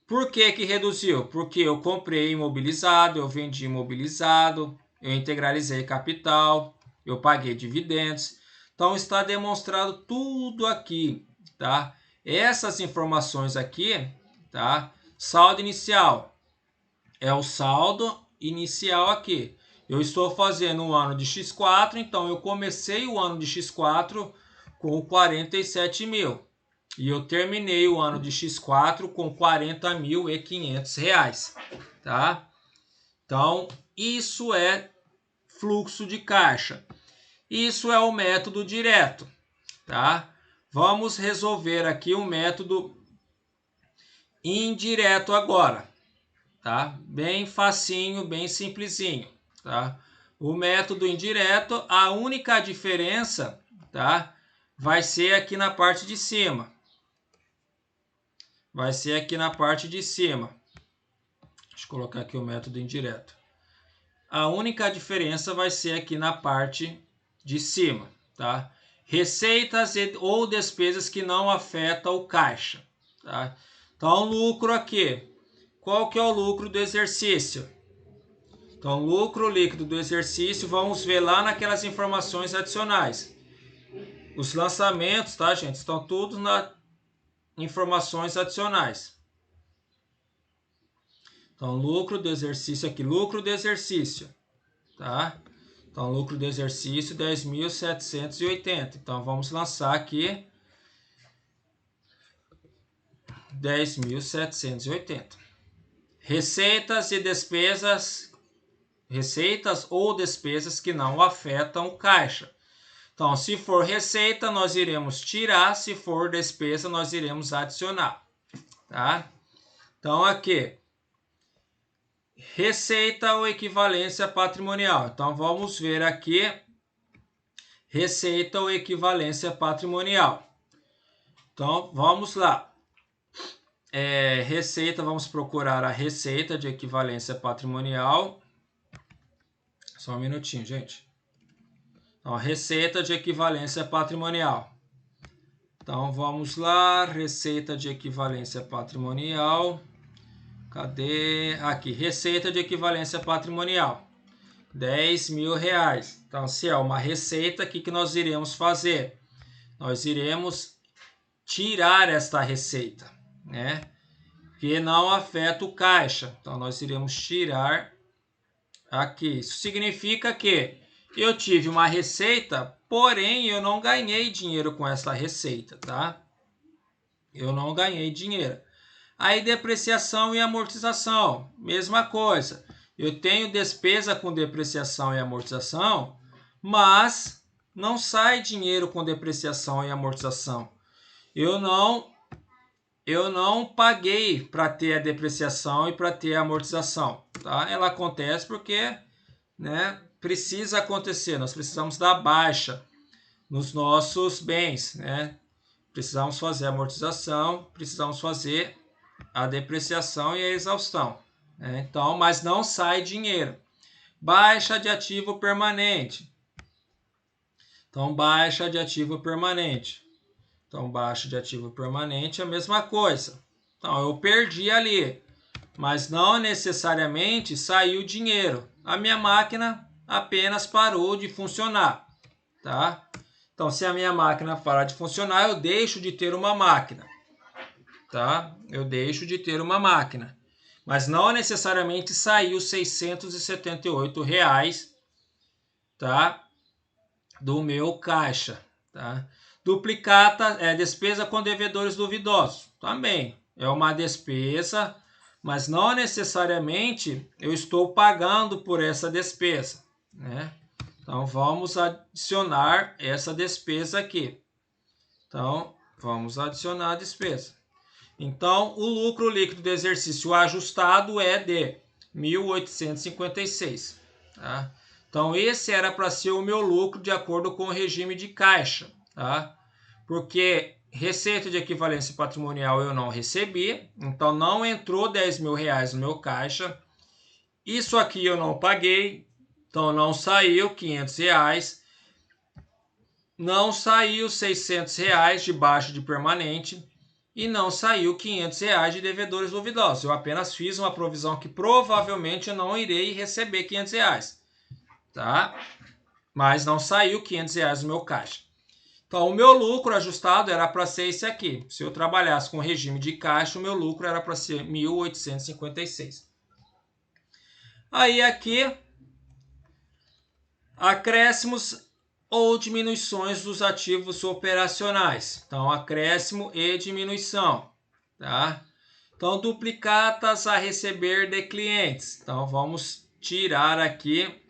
Por que reduziu? Porque eu comprei imobilizado, eu vendi imobilizado, eu integralizei capital, eu paguei dividendos. Então está demonstrado tudo aqui, tá? Essas informações aqui, tá? Saldo inicial é o saldo inicial aqui. Eu estou fazendo um ano de X4, então eu comecei o ano de X4 com 47.000. E eu terminei o ano de X4 com R$40.500, tá? Então, isso é fluxo de caixa. Isso é o método direto, tá? Vamos resolver aqui o método indireto agora, tá? Bem facinho, bem simplesinho, tá? O método indireto, a única diferença, tá? Vai ser aqui na parte de cima. Vai ser aqui na parte de cima. Deixa eu colocar aqui o método indireto. A única diferença vai ser aqui na parte de cima, tá? Receitas ou despesas que não afetam o caixa, tá? Então, lucro aqui. Qual que é o lucro do exercício? Então, lucro líquido do exercício, vamos ver lá naquelas informações adicionais. Os lançamentos, tá, gente? Estão tudo nas informações adicionais. Então, lucro do exercício aqui, lucro do exercício, tá? Então, lucro do exercício, 10.780. Então, vamos lançar aqui 10.780. Receitas e despesas, receitas ou despesas que não afetam o caixa. Então, se for receita, nós iremos tirar, se for despesa, nós iremos adicionar, tá? Então, aqui, receita ou equivalência patrimonial. Então, vamos ver aqui, receita ou equivalência patrimonial. Então, vamos lá. Receita, vamos procurar a receita de equivalência patrimonial. Só um minutinho, gente. Então, receita de equivalência patrimonial. Então, vamos lá, receita de equivalência patrimonial. Cadê? Aqui, receita de equivalência patrimonial. R$10.000. Então, se é uma receita, o que nós iremos fazer? Nós iremos tirar esta receita, né? Que não afeta o caixa. Então, nós iremos tirar aqui. Isso significa que eu tive uma receita, porém eu não ganhei dinheiro com essa receita, tá? Eu não ganhei dinheiro. Aí depreciação e amortização, mesma coisa. Eu tenho despesa com depreciação e amortização, mas não sai dinheiro com depreciação e amortização. Eu não paguei para ter a depreciação e para ter a amortização, tá? Ela acontece porque, né, precisa acontecer. Nós precisamos dar baixa nos nossos bens, né? Precisamos fazer a amortização, precisamos fazer a depreciação e a exaustão, né? Então, mas não sai dinheiro. Baixa de ativo permanente. Então, baixa de ativo permanente. Então, baixa de ativo permanente é a mesma coisa. Então, eu perdi ali, mas não necessariamente saiu dinheiro. A minha máquina apenas parou de funcionar, tá? Então, se a minha máquina parar de funcionar, eu deixo de ter uma máquina, tá? Eu deixo de ter uma máquina. Mas não necessariamente saiu R$ 678, tá? Do meu caixa, tá? Duplicata é despesa com devedores duvidosos. Também é uma despesa, mas não necessariamente eu estou pagando por essa despesa, né? Então vamos adicionar essa despesa aqui. Então vamos adicionar a despesa. Então o lucro líquido do exercício ajustado é de 1.856, tá? Então, esse era para ser o meu lucro de acordo com o regime de caixa, tá? Porque receita de equivalência patrimonial eu não recebi, então não entrou R$ 10.000 no meu caixa. Isso aqui eu não paguei, então não saiu R$ 500. Não saiu R$ 600 de baixa de permanente e não saiu R$ 500 de devedores duvidosos. Eu apenas fiz uma provisão que provavelmente eu não irei receber R$ 500. Tá? Mas não saiu R$ 500 no meu caixa. Então, o meu lucro ajustado era para ser esse aqui. Se eu trabalhasse com regime de caixa, o meu lucro era para ser 1.856. Aí aqui, acréscimos ou diminuições dos ativos operacionais. Então, acréscimo e diminuição. Tá? Então, duplicatas a receber de clientes. Então, vamos tirar aqui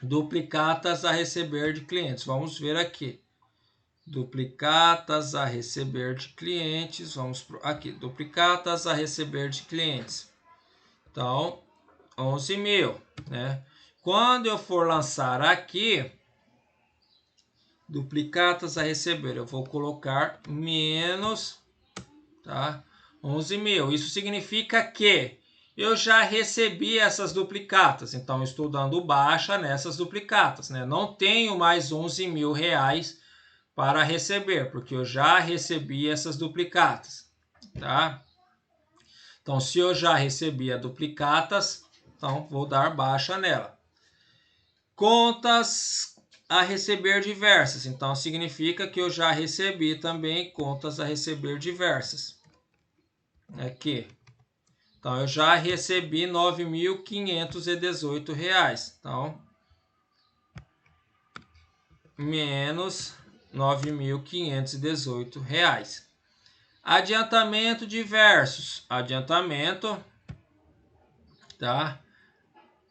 duplicatas a receber de clientes. Vamos ver aqui. Duplicatas a receber de clientes. Vamos aqui. Duplicatas a receber de clientes. Então, 11.000, né? Quando eu for lançar aqui, duplicatas a receber, eu vou colocar menos, tá? 11.000. Isso significa que eu já recebi essas duplicatas, então estou dando baixa nessas duplicatas, né? Não tenho mais R$ 11.000 para receber, porque eu já recebi essas duplicatas, tá? Então, se eu já recebi a duplicatas, então vou dar baixa nela. Contas a receber diversas, então significa que eu já recebi também contas a receber diversas. Aqui. Então, eu já recebi R$ 9.518. Então, menos R$ 9.518. Adiantamento diversos. Adiantamento, tá?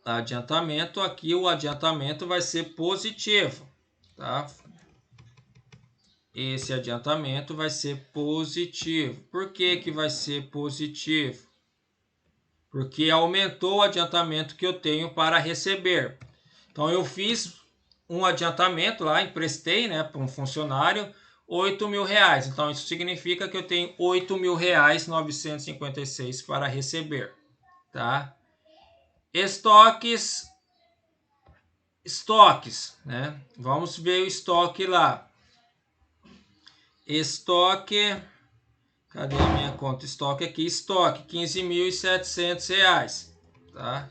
Adiantamento, aqui o adiantamento vai ser positivo, tá? Esse adiantamento vai ser positivo. Por que que vai ser positivo? Porque aumentou o adiantamento que eu tenho para receber. Então, eu fiz um adiantamento lá, emprestei, né, para um funcionário, R$ 8.000. Então, isso significa que eu tenho R$ 8.956 para receber, tá? Estoques, né? Vamos ver o estoque lá. Estoque, cadê a minha conta? Estoque aqui, estoque, R$ 15.700, tá?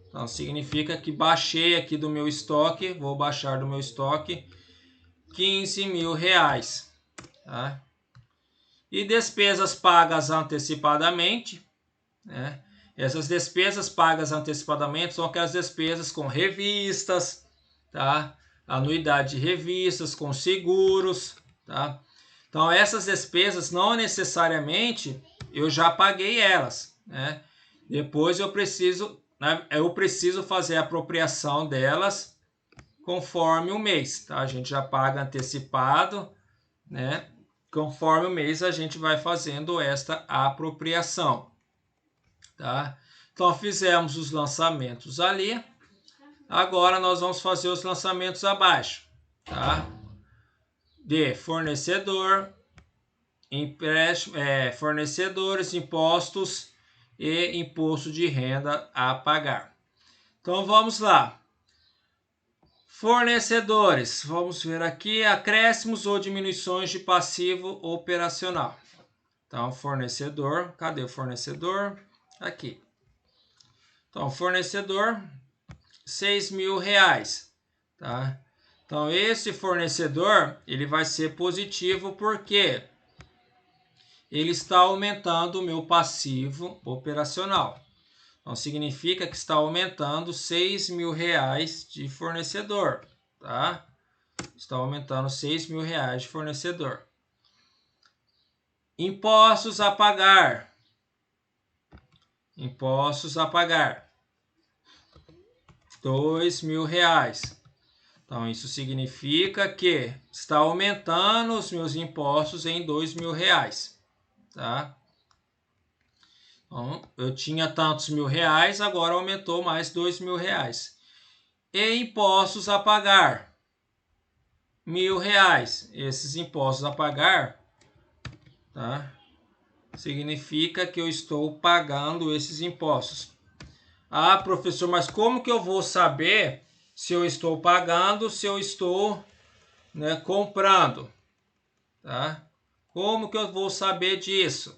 Então, significa que baixei aqui do meu estoque, vou baixar do meu estoque R$ 15.000, tá? E despesas pagas antecipadamente, né? Essas despesas pagas antecipadamente são aquelas despesas com revistas, tá? Anuidade de revistas, com seguros, tá? Então, essas despesas não necessariamente eu já paguei elas, né? Depois eu preciso fazer a apropriação delas conforme o mês, tá? A gente já paga antecipado, né? Conforme o mês a gente vai fazendo esta apropriação, tá? Então fizemos os lançamentos ali. Agora nós vamos fazer os lançamentos abaixo, tá? De fornecedor, empréstimo, fornecedores, impostos e imposto de renda a pagar. Então vamos lá. Fornecedores, vamos ver aqui, acréscimos ou diminuições de passivo operacional. Então, fornecedor, cadê o fornecedor? Aqui. Então, fornecedor, R$6.000, tá? Então, esse fornecedor, ele vai ser positivo porque ele está aumentando o meu passivo operacional. Então, significa que está aumentando R$6.000 de fornecedor, tá? Está aumentando R$6.000 de fornecedor. Impostos a pagar. Impostos a pagar. R$2.000. Então, isso significa que está aumentando os meus impostos em R$2.000, tá? Então, eu tinha tantos R$1.000, agora aumentou mais R$2.000. E impostos a pagar. R$1.000. Esses impostos a pagar, tá? Significa que eu estou pagando esses impostos. Ah, professor, mas como que eu vou saber se eu estou pagando, se eu estou, né, comprando? Tá? Como que eu vou saber disso?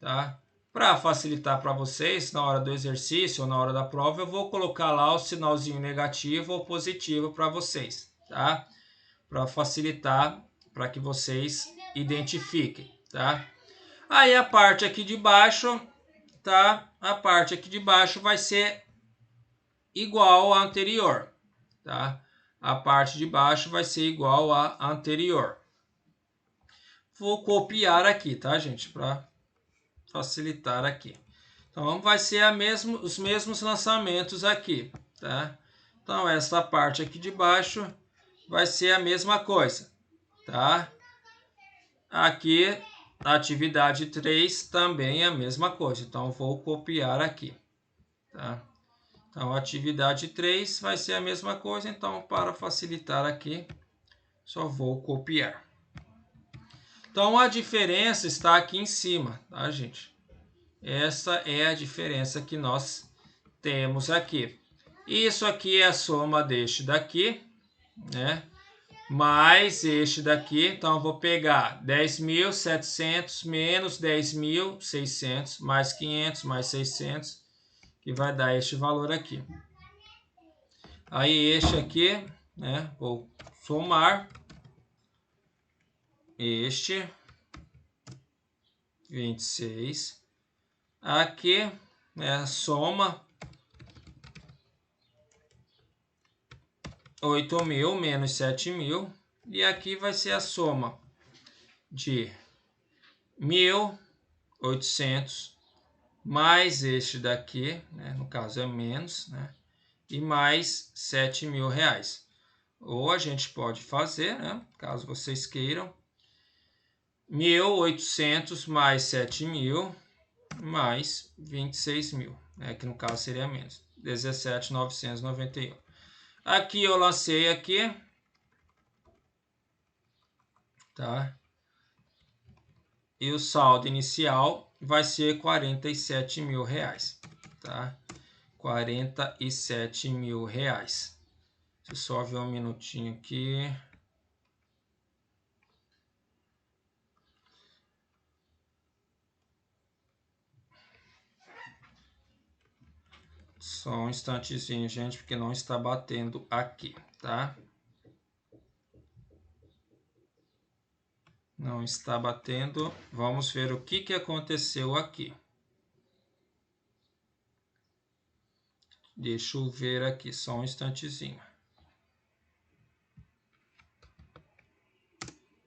Tá? Para facilitar para vocês, na hora do exercício ou na hora da prova, eu vou colocar lá o sinalzinho negativo ou positivo para vocês, tá? Para facilitar, para que vocês identifiquem, tá? Aí a parte aqui de baixo, tá? A parte aqui de baixo vai ser igual à anterior, tá? A parte de baixo vai ser igual à anterior. Vou copiar aqui, tá, gente? Para facilitar aqui. Então, vai ser os mesmos lançamentos aqui, tá? Então, essa parte aqui de baixo vai ser a mesma coisa, tá? Aqui, a atividade 3 também é a mesma coisa. Então, vou copiar aqui, tá? Então, a atividade 3 vai ser a mesma coisa. Então, para facilitar aqui, só vou copiar. Então, a diferença está aqui em cima, tá, gente? Essa é a diferença que nós temos aqui. Isso aqui é a soma deste daqui, né? Mais este daqui. Então, eu vou pegar 10.700 menos 10.600 mais 500 mais 600, que vai dar este valor aqui. Aí, este aqui, né? Vou somar este 26. Aqui, né? Soma 8.000 menos 7.000. E aqui vai ser a soma de 1.800 mais este daqui, né? No caso é menos, né? E mais R$7.000. Ou a gente pode fazer, né? Caso vocês queiram, 1.800 mais 7.000 mais 26.000, né? Que no caso seria menos 17.991. Aqui eu lancei aqui, tá? E o saldo inicial vai ser R$47.000, tá? R$47.000. Deixa eu só ver um minutinho aqui. Só um instantezinho, gente, porque não está batendo aqui, tá? Não está batendo. Vamos ver o que aconteceu aqui. Deixa eu ver aqui, só um instantezinho.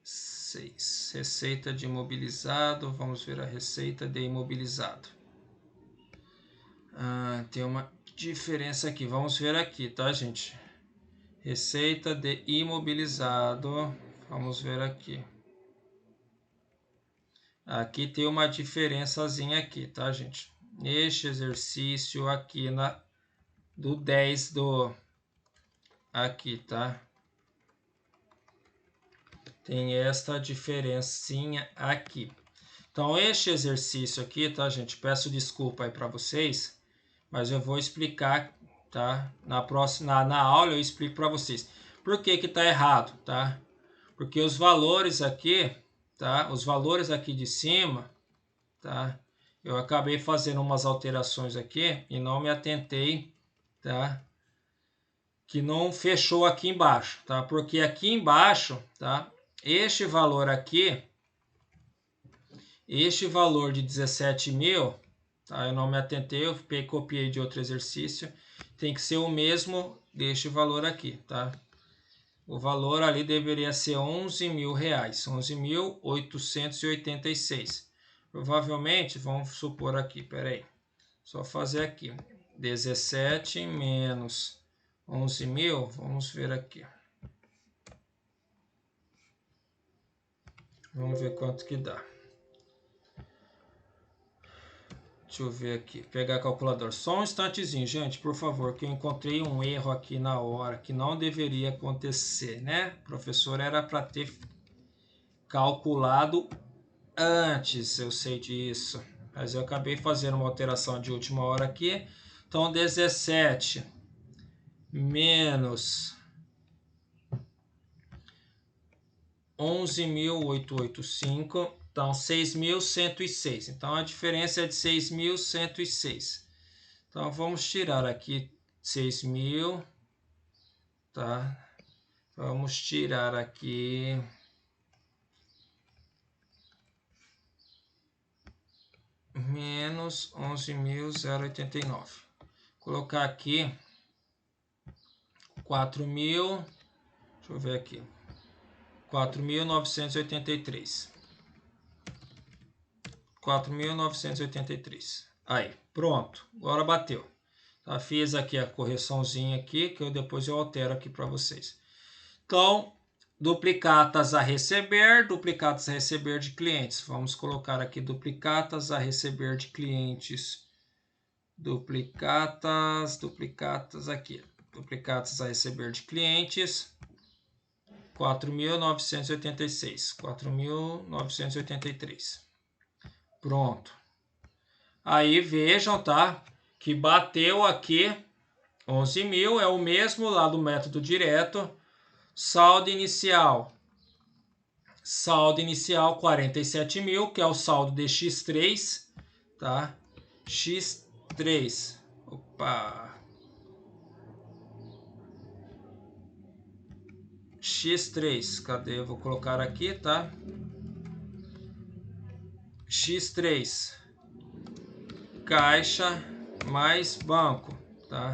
6. Receita de imobilizado. Vamos ver a receita de imobilizado. Tem uma diferença aqui. Vamos ver aqui, tá, gente? Receita de imobilizado. Vamos ver aqui. Aqui tem uma diferençazinha aqui, tá, gente? Este exercício aqui do 10 do... Aqui, tá? Tem esta diferencinha aqui. Então, este exercício aqui, tá, gente? Peço desculpa aí para vocês, mas eu vou explicar tá? Na aula eu explico para vocês. Por que que tá errado, tá? Porque os valores aqui, tá? Os valores aqui de cima, tá? Eu acabei fazendo umas alterações aqui e não me atentei, tá? Que não fechou aqui embaixo, tá? Porque aqui embaixo, tá? Este valor aqui, este valor de 17 mil, tá? Eu não me atentei, eu copiei de outro exercício, tem que ser o mesmo deste valor aqui, tá? O valor ali deveria ser R$11.000, 11.886. Provavelmente, vamos supor aqui, peraí, só fazer aqui, 17 menos 11.000, vamos ver aqui. Vamos ver quanto que dá. Deixa eu ver aqui, pegar a calculadora. Só um instantezinho, gente, por favor, que eu encontrei um erro aqui na hora, que não deveria acontecer, né? O professor era para ter calculado antes, eu sei disso. Mas eu acabei fazendo uma alteração de última hora aqui. Então, 17 menos 11.885, então 6.106. Então a diferença é de 6.106. Então vamos tirar aqui 6.000, tá? Vamos tirar aqui menos 11.089. Colocar aqui 4.000, deixa eu ver aqui. 4.983. 4.983. Aí, pronto. Agora bateu. Tá? Fiz aqui a correçãozinha aqui, que depois eu altero aqui para vocês. Então, duplicatas a receber de clientes. Vamos colocar aqui duplicatas a receber de clientes. Duplicatas aqui. Duplicatas a receber de clientes. 4.986, 4.983. Pronto. Aí vejam, tá? Que bateu aqui 11.000, é o mesmo lá do método direto. Saldo inicial 47.000, que é o saldo de X3, tá? X3. Opa. X3, cadê? Eu vou colocar aqui, tá? X3, caixa mais banco, tá?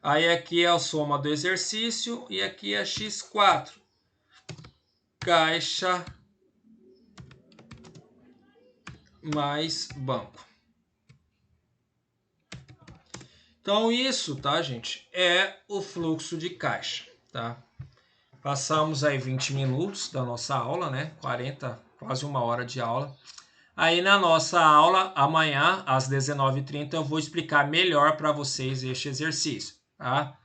Aí aqui é a soma do exercício e aqui é X4, caixa mais banco. Então isso, tá, gente? É o fluxo de caixa, tá? Passamos aí 20 minutos da nossa aula, né? 40, quase uma hora de aula. Aí na nossa aula, amanhã, às 19h30, eu vou explicar melhor para vocês este exercício, tá?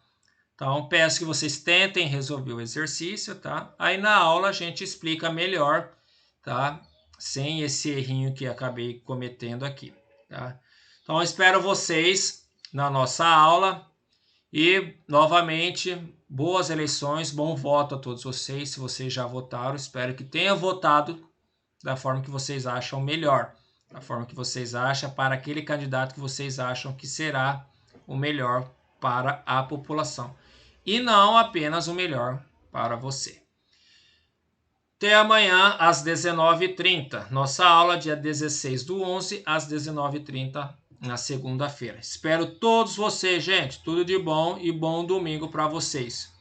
Então, peço que vocês tentem resolver o exercício, tá? Aí na aula a gente explica melhor, tá? Sem esse errinho que acabei cometendo aqui, tá? Então, eu espero vocês na nossa aula e, novamente, boas eleições, bom voto a todos vocês. Se vocês já votaram, espero que tenham votado da forma que vocês acham melhor, da forma que vocês acham para aquele candidato que vocês acham que será o melhor para a população e não apenas o melhor para você. Até amanhã às 19h30, nossa aula dia 16/11 às 19h30 na segunda-feira. Espero todos vocês, gente, tudo de bom e bom domingo para vocês.